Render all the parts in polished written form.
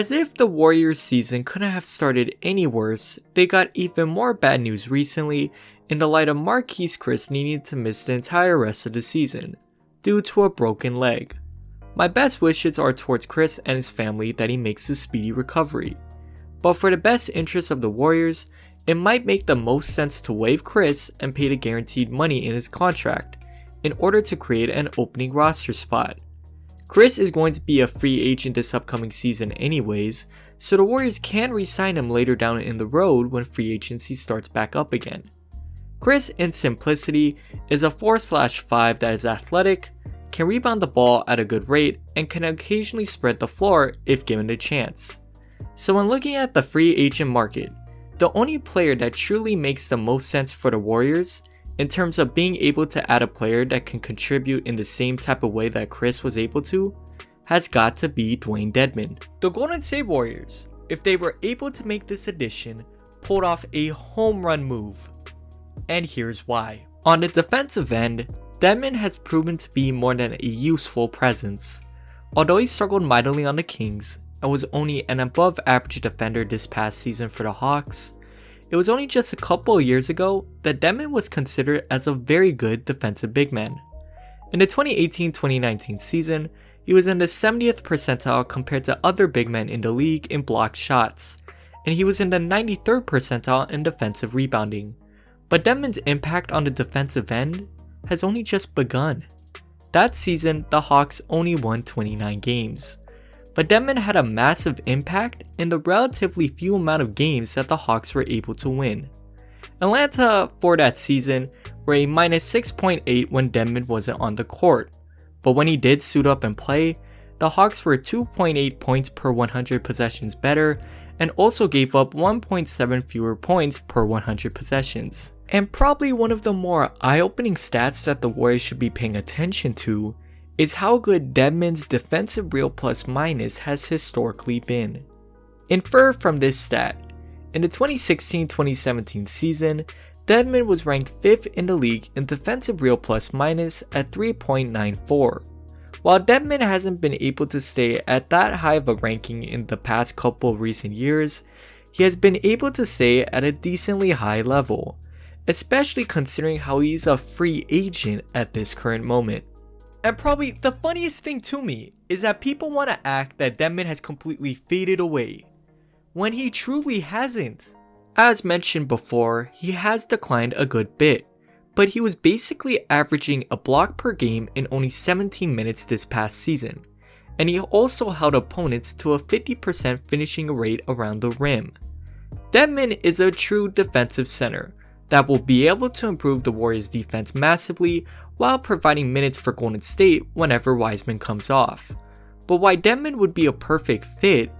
As if the Warriors season couldn't have started any worse, they got even more bad news recently in the light of Marquese Chriss needing to miss the entire rest of the season due to a broken leg. My best wishes are towards Chriss and his family that he makes a speedy recovery. But for the best interest of the Warriors, it might make the most sense to waive Chriss and pay the guaranteed money in his contract in order to create an opening roster spot. Chriss is going to be a free agent this upcoming season anyways, so the Warriors can re-sign him later down in the road when free agency starts back up again. Chriss in simplicity is a 4/5 that is athletic, can rebound the ball at a good rate, and can occasionally spread the floor if given the chance. So when looking at the free agent market, the only player that truly makes the most sense for the Warriors in terms of being able to add a player that can contribute in the same type of way that Chriss was able to, has got to be Dewayne Dedmon. The Golden State Warriors, if they were able to make this addition, pulled off a home run move. And here's why. On the defensive end, Dedmon has proven to be more than a useful presence. Although he struggled mightily on the Kings and was only an above average defender this past season for the Hawks, it was only just a couple of years ago that Dedmon was considered as a very good defensive big man. In the 2018-2019 season, he was in the 70th percentile compared to other big men in the league in blocked shots, and he was in the 93rd percentile in defensive rebounding. But Dedmon's impact on the defensive end has only just begun. That season, the Hawks only won 29 games. But Dedmon had a massive impact in the relatively few amount of games that the Hawks were able to win. Atlanta for that season were a -6.8 when Dedmon wasn't on the court, but when he did suit up and play, the Hawks were 2.8 points per 100 possessions better and also gave up 1.7 fewer points per 100 possessions. And probably one of the more eye-opening stats that the Warriors should be paying attention to is how good Dedmon's defensive real plus minus has historically been. Infer from this stat, in the 2016-2017 season, Dedmon was ranked 5th in the league in defensive real plus minus at 3.94. While Dedmon hasn't been able to stay at that high of a ranking in the past couple of recent years, he has been able to stay at a decently high level, especially considering how he's a free agent at this current moment. And probably the funniest thing to me is that people want to act that Dedmon has completely faded away, when he truly hasn't. As mentioned before, he has declined a good bit, but he was basically averaging a block per game in only 17 minutes this past season, and he also held opponents to a 50% finishing rate around the rim. Dedmon is a true defensive center that will be able to improve the Warriors' defense massively while providing minutes for Golden State whenever Wiseman comes off. But why Dedmon would be a perfect fit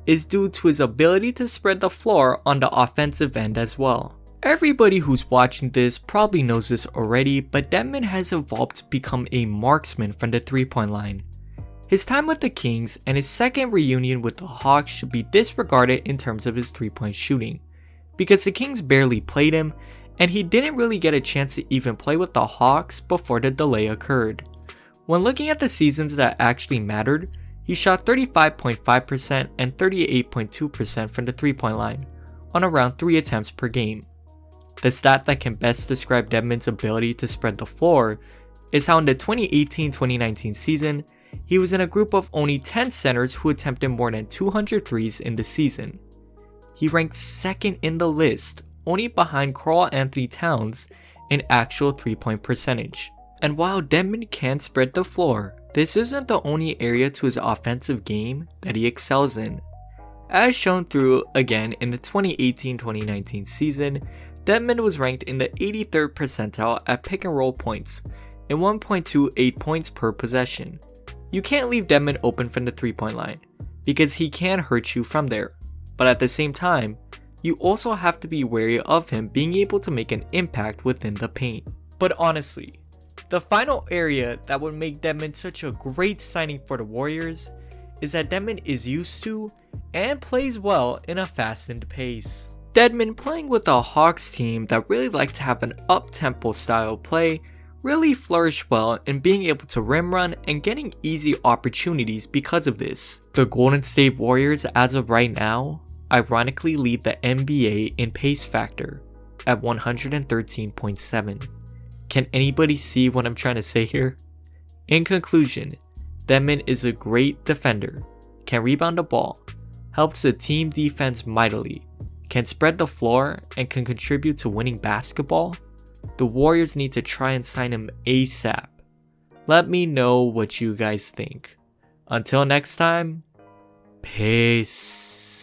is due to his ability to spread the floor on the offensive end as well. Everybody who's watching this probably knows this already, but Dedmon has evolved to become a marksman from the 3-point line. His time with the Kings and his second reunion with the Hawks should be disregarded in terms of his 3-point shooting, because the Kings barely played him and he didn't really get a chance to even play with the Hawks before the delay occurred. When looking at the seasons that actually mattered, he shot 35.5% and 38.2% from the 3-point line, on around 3 attempts per game. The stat that can best describe Dedmon's ability to spread the floor is how in the 2018-2019 season, he was in a group of only 10 centers who attempted more than 200 threes in the season. He ranked 2nd in the list, only behind Karl-Anthony Towns in actual 3-point percentage. And while Dedmon can spread the floor, this isn't the only area to his offensive game that he excels in. As shown through, again, in the 2018-2019 season, Dedmon was ranked in the 83rd percentile at pick and roll points, and 1.28 points per possession. You can't leave Dedmon open from the 3-point line, because he can hurt you from there, but at the same time, you also have to be wary of him being able to make an impact within the paint. But honestly, the final area that would make Dedmon such a great signing for the Warriors is that Dedmon is used to and plays well in a fastened pace. Dedmon playing with a Hawks team that really like to have an up-tempo style play really flourished well in being able to rim run and getting easy opportunities because of this. The Golden State Warriors as of right now ironically lead the NBA in pace factor at 113.7. Can anybody see what I'm trying to say here? In conclusion, Dedmon is a great defender, can rebound the ball, helps the team defense mightily, can spread the floor, and can contribute to winning basketball. The Warriors need to try and sign him ASAP. Let me know what you guys think. Until next time, peace.